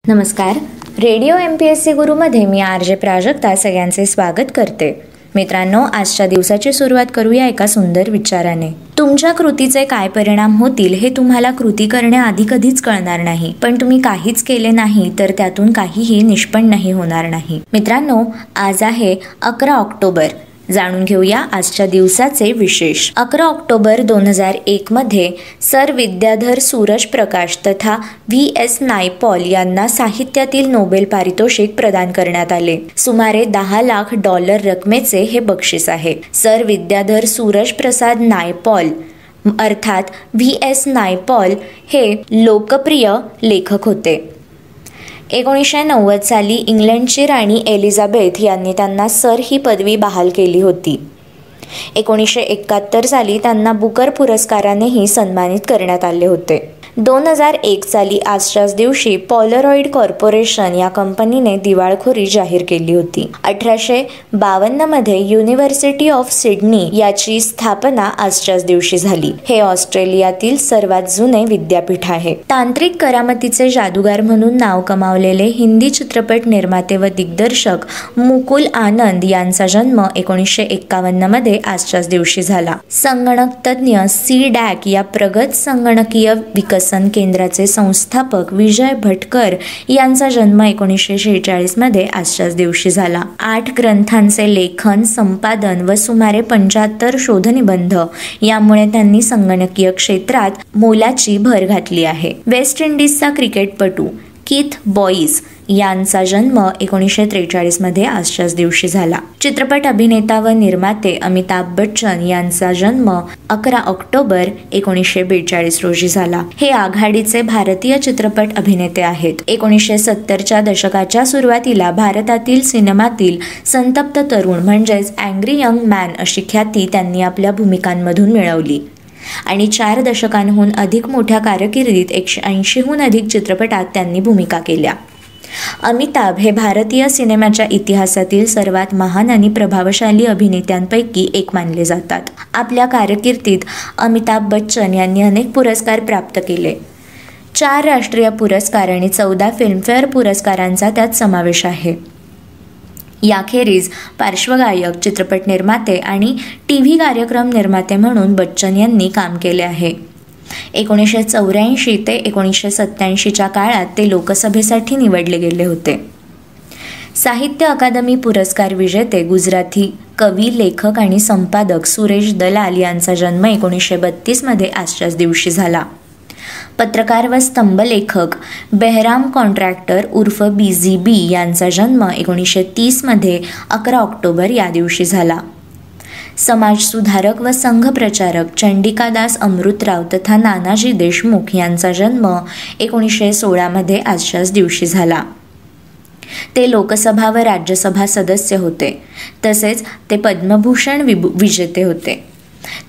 नमस्कार. Radio MPSC गुरुमध्ये मी RJ Prajakta सगळ्यांचे स्वागत करते. मित्रांनो, आजच्या दिवसाची सुरुवात करूया एका सुंदर विचाराने. तुमच्या कृतीचे काय परिणाम होतील हे तुम्हाला कृती करण्याआधी कधीच कळणार नाही, पण तुम्ही काहीच केले नाही तर त्यातून काहीही निष्पन्नही होणार नाही. मित्रांनो, आज आहे 11 ऑक्टोबर. जाणून घेऊया आजच्या दिवसाचे विशेष. 11 ऑक्टोबर 2001 मध्ये सर विद्याधर सूरज प्रकाश तथा VS नायपॉल यांना साहित्यातील नोबेल पारितोषिक प्रदान करण्यात आले. सुमारे $10 लाख रकमेचे हे बक्षीस आहे. सर विद्याधर सूरज प्रसाद नायपॉल अर्थात VS नायपॉल हे लोकप्रिय लेखक होते. 1990 साली इंग्लंडची राणी एलिझाबेथ यांनी त्यांना सर ही पदवी बहाल केली होती. 1971 साली त्यांना बुकर पुरस्कारानेही सन्मानित करण्यात आले होते. 2001 साली आजच्याच दिवशी पॉलरॉइड कॉर्पोरेशन या कंपनीने दिवाळखोरी जाहीर केली होती. 1852 मध्ये युनिव्हर्सिटी ऑफ सिडनी याची स्थापना आजच्याच दिवशी झाली. हे ऑस्ट्रेलियातील सर्वात जुने विद्यापीठ आहे. तांत्रिक करामतीचे जादूगार म्हणून नाव कमावलेले हिंदी चित्रपट निर्माते व दिग्दर्शक मुकुल आनंद यांचा जन्म 1951 मध्ये आजच्याच दिवशी झाला. संगणक तज्ञ CDAC या प्रगत संगणकीय विकसन केंद्राचे संस्थापक विजय भटकर यांचा जन्म 1946 मध्ये आजच्याच दिवशी झाला. 8 ग्रंथांचे लेखन, संपादन व सुमारे 75 शोधनिबंध यामुळे त्यांनी संगणकीय क्षेत्रात मोलाची भर घातली आहे. वेस्ट इंडिजचा क्रिकेटपटू कीथ बॉईस यांचा जन्म 1943 मध्ये आजच्याच दिवशी झाला. चित्रपट अभिनेता व निर्माते अमिताभ बच्चन यांचा जन्म 11 ऑक्टोबर 1942 रोजी झाला. हे आघाडीचे भारतीय चित्रपट अभिनेते आहेत. 1970च्या दशकाच्या सुरुवातीला भारतातील सिनेमातील संतप्त तरुण म्हणजेच अँग्री यंग मॅन अशी ख्याती त्यांनी आपल्या भूमिकांमधून मिळवली आणि 4 दशकांहून अधिक मोठ्या कारकिर्दीत 180हून अधिक चित्रपटात त्यांनी भूमिका केल्या. अमिताभ हे भारतीय सिनेमाच्या इतिहासातील सर्वात महान आणि प्रभावशाली अभिनेत्यांपैकी एक मानले जातात. आपल्या कारकिर्दीत अमिताभ बच्चन यांनी अनेक पुरस्कार प्राप्त केले. 4 राष्ट्रीय पुरस्कार आणि 14 फिल्मफेअर पुरस्कारांचा त्यात समावेश आहे. याखेरीज पार्श्वगायक, चित्रपट निर्माते आणि TV कार्यक्रम निर्माते म्हणून बच्चन यांनी काम केले आहे. 1984 ते 1987च्या काळात ते लोकसभेसाठी निवडले गेले होते. साहित्य अकादमी पुरस्कार विजेते गुजराती कवी, लेखक आणि संपादक सुरेश दलाल यांचा जन्म 1932 मध्ये आजच्याच दिवशी झाला. पत्रकार व स्तंभलेखक बेहराम कॉन्ट्रॅक्टर उर्फ BGB यांचा जन्म 1930 मध्ये 11 ऑक्टोबर या दिवशी झाला. समाजसुधारक व संघप्रचारक चंडिकादास अमृतराव तथा नानाजी देशमुख यांचा जन्म 1916 मध्ये आजच्याच दिवशी झाला. ते लोकसभा व राज्यसभा सदस्य होते. तसेच ते पद्मभूषण विजेते होते.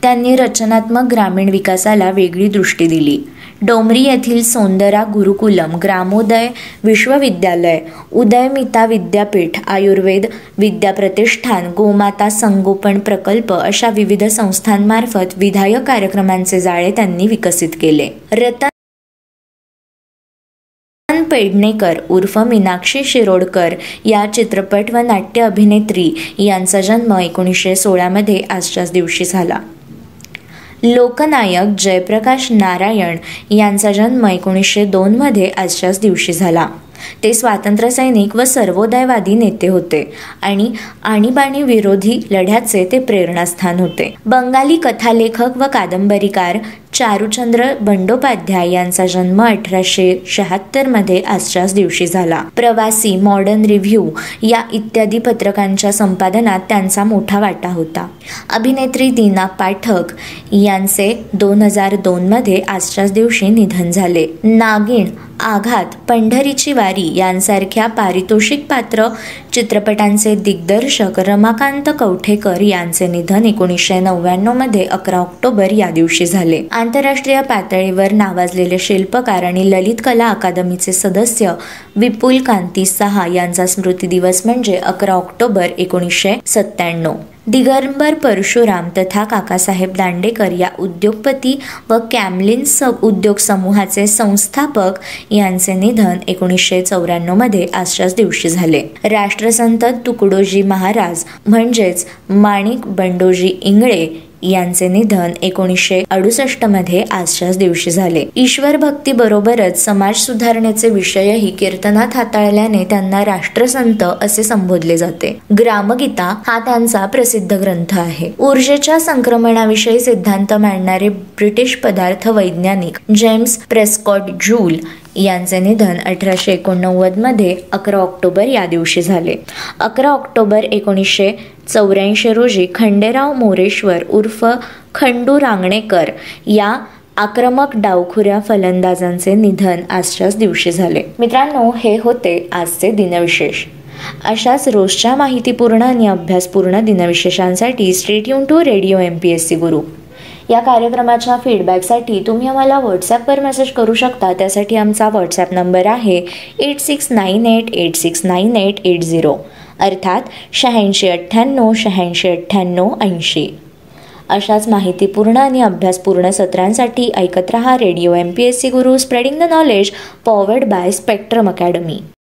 त्यांनी रचनात्मक ग्रामीण विकासाला वेगळी दृष्टी दिली. डोंबरी येथील सौंदरा गुरुकुलम, ग्रामोदय विश्वविद्यालय, उदयमिता विद्यापीठ, आयुर्वेद विद्याप्रतिष्ठान, गोमाता संगोपन प्रकल्प अशा विविध संस्थांमार्फत विधायक कार्यक्रमांचे जाळे त्यांनी विकसित केले. रतन पेडणेकर उर्फ मीनाक्षी शिरोडकर या चित्रपट व नाट्य अभिनेत्री यांचा जन्म 1916 मध्ये आजच्याच दिवशी झाला. लोकनायक जयप्रकाश नारायण यांचा जन्म 1902 मध्ये आजच्याच दिवशी झाला. ते स्वातंत्र्यसैनिक व सर्वोदयवादी नेते होते आणि आणीबाणी विरोधी लढ्याचे ते प्रेरणास्थान होते. बंगाली कथालेखक व कादंबरीकार चारुचंद्र बंडोपाध्याय यांचा जन्म 1876 मध्ये आजच्याच दिवशी झाला. प्रवासी, मॉडर्न रिव्ह्यू या इत्यादी पत्रकांच्या संपादनात त्यांचा मोठा वाटा होता. अभिनेत्री दीना पाठक यांचे 2002 मध्ये आजच्याच दिवशी निधन झाले. नागिण, आघात, पंढरीची वारी यांसारख्या पारितोषिक पात्र चित्रपटांचे दिग्दर्शक रमाकांत कवठेकर यांचे निधन 1999 मध्ये 11 ऑक्टोबर या दिवशी झाले. आंतरराष्ट्रीय पातळीवर नावाजलेले शिल्पकार आणि ललित कला अकादमीचे सदस्य विपुल कांती साहा यांचा स्मृती दिवस म्हणजे 11 ऑक्टोबर 1997. दिगंबर परशुराम तथा काकासाहेब दांडेकर या उद्योगपती व कॅमलिन उद्योग समूहाचे संस्थापक यांचे निधन 1994 मध्ये आजच्याच दिवशी झाले. राष्ट्रसंत तुकडोजी महाराज म्हणजेच माणिक बंडोजी इंगळे यांचे निधन 1968 मध्ये आजच्याच दिवशी झाले. ईश्वर भक्ती बरोबरच समाज सुधारणेचे विषयही कीर्तनात हाताळल्याने त्यांना राष्ट्रसंत असे संबोधले जाते. ग्रामगीता हा त्यांचा प्रसिद्ध ग्रंथ आहे. ऊर्जेच्या संक्रमणाविषयी सिद्धांत मांडणारे ब्रिटिश पदार्थ वैज्ञानिक जेम्स प्रेस्कॉट जूल यांचे निधन 1889 मध्ये 11 ऑक्टोबर या दिवशी झाले. 11 ऑक्टोबर 1984 रोजी खंडेराव मोरेश्वर उर्फ खंडू रांगणेकर या आक्रमक डावखुऱ्या फलंदाजांचे निधन आजच्याच दिवशी झाले. मित्रांनो, हे होते आजचे दिनविशेष. अशाच रोजच्या माहितीपूर्ण आणि अभ्यासपूर्ण दिनविशेषांसाठी stay tune to radio MPSC Guru. या कार्यक्रमाच्या फीडबॅकसाठी तुम्ही आम्हाला व्हॉट्सॲपवर मेसेज करू शकता. त्यासाठी आमचा व्हॉट्सॲप नंबर आहे 8698869880 अर्थात 8698869880. अशाच माहितीपूर्ण आणि अभ्यासपूर्ण सत्रांसाठी ऐकत रहा radio MPSC Guru, spreading the knowledge, powered by spectrum academy.